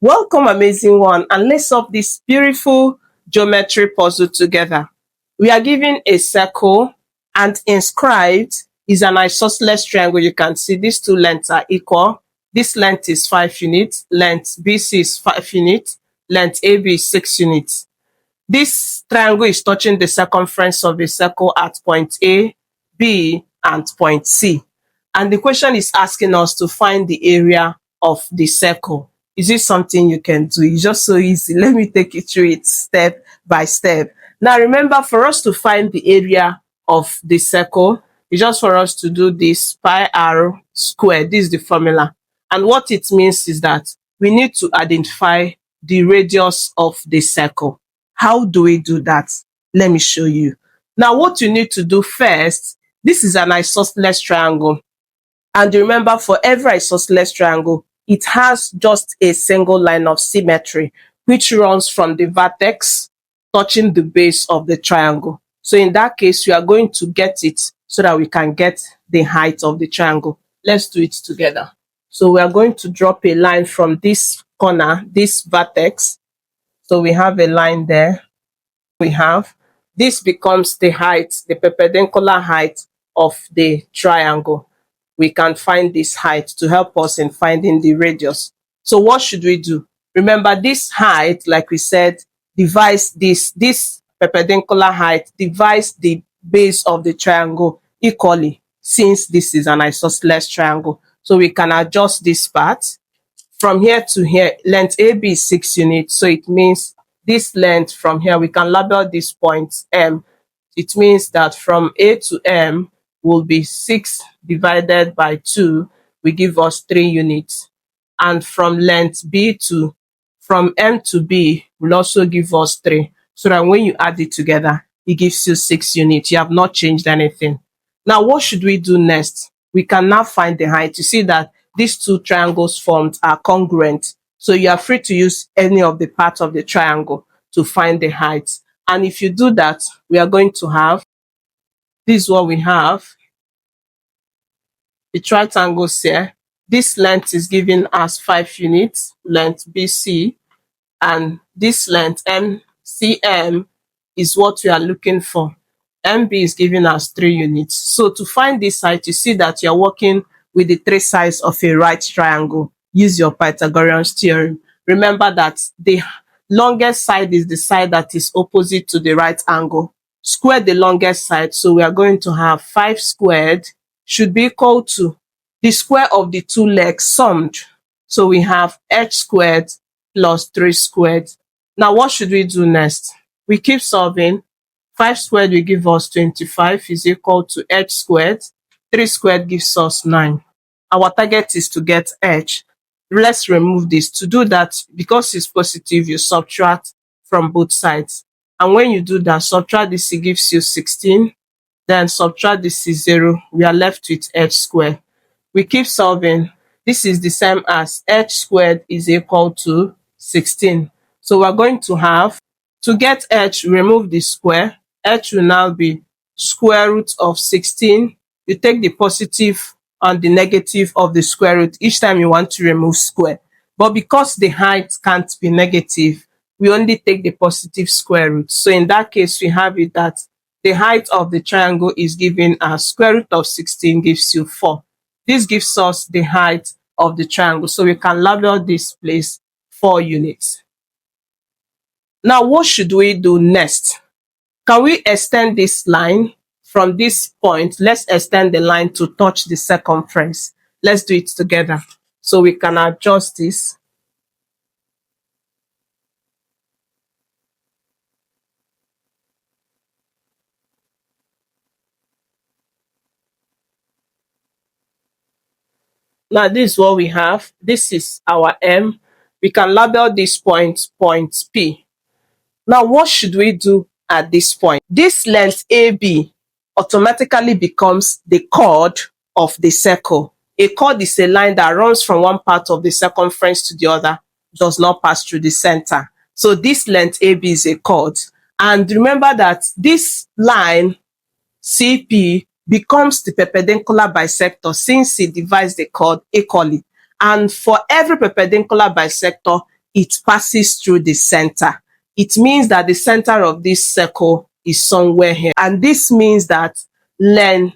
Welcome, amazing one, and let's solve this beautiful geometry puzzle together. We are given a circle, and inscribed is an isosceles triangle. You can see these two lengths are equal. This length is 5 units, length BC is 5 units, length AB is 6 units. This triangle is touching the circumference of a circle at point A, B, and point C. And the question is asking us to find the area of the circle. Is it something you can do? It's just so easy. Let me take you through it step by step. Now remember, for us to find the area of the circle, it's just for us to do this pi r squared. This is the formula. And what it means is that we need to identify the radius of the circle. How do we do that? Let me show you. Now what you need to do first, this is an isosceles triangle. And remember, for every isosceles triangle, it has just a single line of symmetry, which runs from the vertex touching the base of the triangle. So in that case, we are going to get it so that we can get the height of the triangle. Let's do it together. So we are going to drop a line from this corner, this vertex. So we have a line there. This becomes the height, the perpendicular height of the triangle. We can find this height to help us in finding the radius. So what should we do? Remember, this height, like we said, divides this perpendicular height divides the base of the triangle equally, since this is an isosceles triangle. So we can adjust this part. From here to here, length AB is 6 units. So it means this length from here, we can label this point M. It means that from A to M will be 6 divided by 2 will give us 3 units. And from length from M to B will also give us 3. So that when you add it together, it gives you 6 units. You have not changed anything. Now, what should we do next? We can now find the height. You see that these two triangles formed are congruent. So you are free to use any of the parts of the triangle to find the height. And if you do that, we are going to have, this is what we have. The triangles here. This length is given as 5 units, length BC, and this length MCM is what we are looking for. MB is given as 3 units. So to find this height, you see that you're working with the 3 sides of a right triangle. Use your Pythagorean theorem. Remember that the longest side is the side that is opposite to the right angle. Square the longest side, so we are going to have 5 squared should be equal to the square of the 2 legs summed. So we have h squared plus 3 squared. Now what should we do next? We keep solving. 5 squared will give us 25 is equal to h squared. 3 squared gives us 9. Our target is to get h. Let's remove this. To do that, because it's positive, you subtract from both sides. And when you do that, subtract this, it gives you 16. Then subtract this is 0. We are left with h squared. We keep solving. This is the same as h squared is equal to 16. So we're going to have, to get h, remove the square. H will now be square root of 16. You take the positive and the negative of the square root each time you want to remove square. But because the height can't be negative, we only take the positive square root. So in that case, we have it that the height of the triangle is given as square root of 16 gives you 4. This gives us the height of the triangle. So we can label this place 4 units. Now, what should we do next? Can we extend this line from this point? Let's extend the line to touch the circumference. Let's do it together. So we can adjust this. Now this is what we have. This is our M. We can label this point P. Now what should we do at this point? This length AB automatically becomes the chord of the circle. A chord is a line that runs from one part of the circumference to the other, does not pass through the center. So this length AB is a chord. And remember that this line CP becomes the perpendicular bisector since it divides the chord equally. And for every perpendicular bisector, it passes through the center. It means that the center of this circle is somewhere here. And this means that line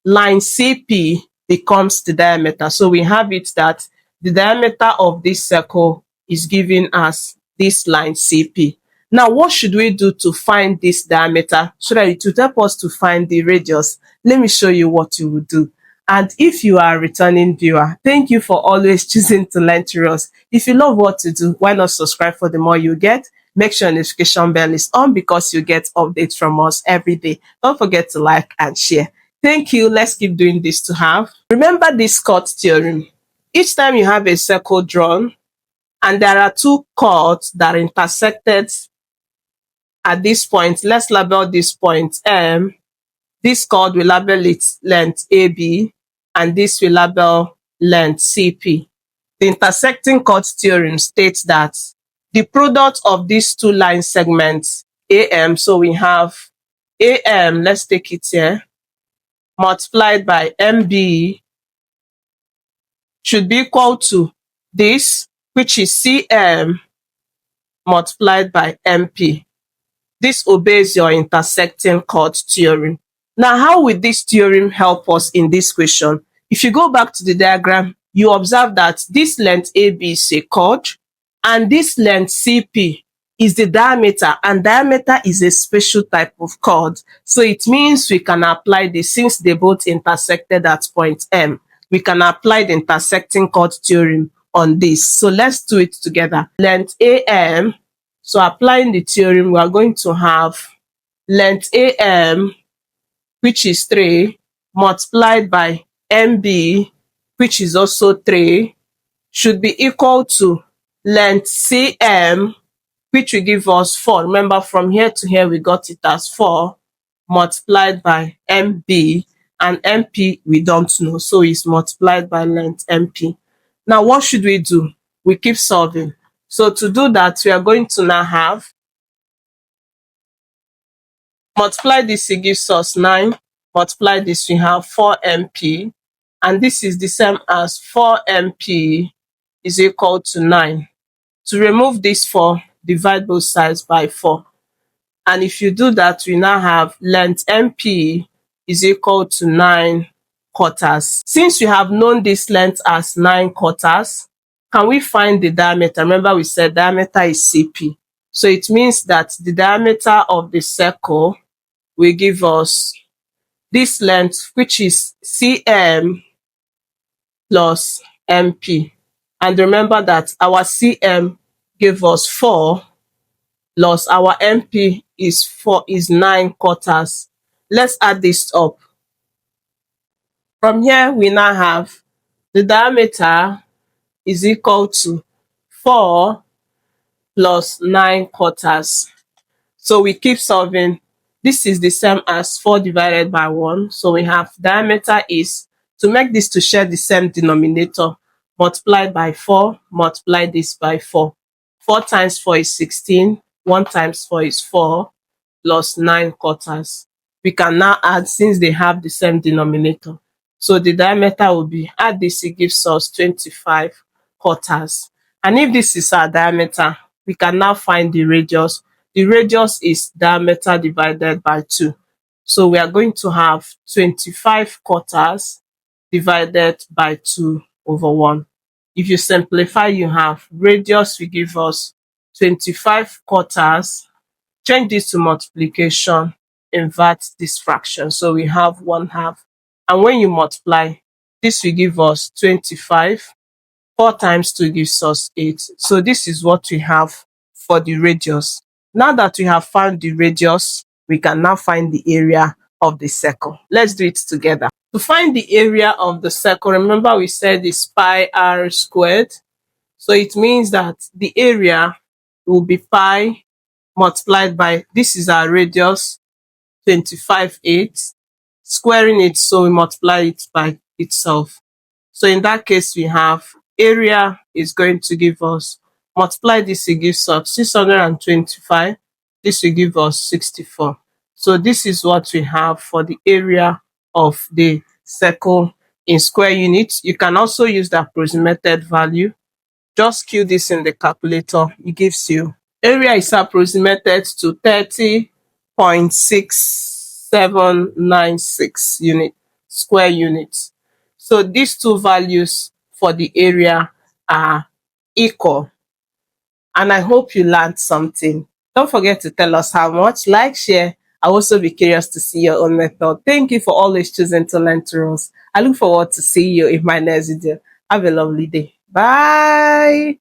CP becomes the diameter. So we have it that the diameter of this circle is given as this line CP. Now, what should we do to find this diameter so that it will help us to find the radius? Let me show you what you will do. And if you are a returning viewer, thank you for always choosing to learn through us. If you love what to do, why not subscribe for the more you get? Make sure notification bell is on because you get updates from us every day. Don't forget to like and share. Thank you. Let's keep doing this to have. Remember this chord theorem. Each time you have a circle drawn and there are two chords that are intersected at this point, let's label this point M. This chord will label its length AB and this will label length CP. The intersecting chord theorem states that the product of these two line segments AM, so we have AM, let's take it here, multiplied by MB should be equal to this, which is CM multiplied by MP. This obeys your intersecting chord theorem. Now, how will this theorem help us in this question? If you go back to the diagram, you observe that this length AB is a chord and this length CP is the diameter, and diameter is a special type of chord. So it means we can apply this, since they both intersected at point M, we can apply the intersecting chord theorem on this. So let's do it together. Length AM, so applying the theorem, we are going to have length AM, which is 3, multiplied by MB, which is also 3, should be equal to length CM, which will give us 4. Remember, from here to here, we got it as 4, multiplied by MB, and MP we don't know, so it's multiplied by length MP. Now, what should we do? We keep solving. So to do that, we are going to now have, multiply this, it gives us 9, multiply this, we have 4MP, and this is the same as 4MP is equal to 9. To remove this 4, divide both sides by 4. And if you do that, we now have length MP is equal to 9 quarters. Since we have known this length as 9 quarters, can we find the diameter? Remember, we said diameter is CP. So it means that the diameter of the circle will give us this length, which is CM plus MP. And remember that our CM gave us 4 plus our MP is 9 quarters. Let's add this up. From here, we now have the diameter is equal to 4 plus 9 quarters. So we keep solving. This is the same as 4 divided by 1. So we have diameter is, to make this to share the same denominator, multiply by 4, multiply this by 4. 4 times 4 is 16. 1 times 4 is 4 plus 9 quarters. We can now add, since they have the same denominator. So the diameter will be, add this, it gives us 25 quarters. And if this is our diameter, we can now find the radius. The radius is diameter divided by 2. So we are going to have 25 quarters divided by 2 over 1. If you simplify, you have radius will give us 25 quarters. Change this to multiplication, invert this fraction. So we have 1/2. And when you multiply, this will give us 25. 4 times 2 gives us 8. So this is what we have for the radius. Now that we have found the radius, we can now find the area of the circle. Let's do it together. To find the area of the circle, remember we said it's pi r squared. So it means that the area will be pi multiplied by, this is our radius, 25/8, squaring it, so we multiply it by itself. So in that case, we have area is going to give us, multiply this, it gives us 625. This will give us 64. So this is what we have for the area of the circle in square units. You can also use the approximated value. Just cue this in the calculator. It gives you area is approximated to 30.6796 square units. So these two values for the area are equal. And I hope you learned something. Don't forget to tell us how much. Like, share. I'll also be curious to see your own method. Thank you for always choosing to learn through us. I look forward to seeing you in my next video. Have a lovely day. Bye.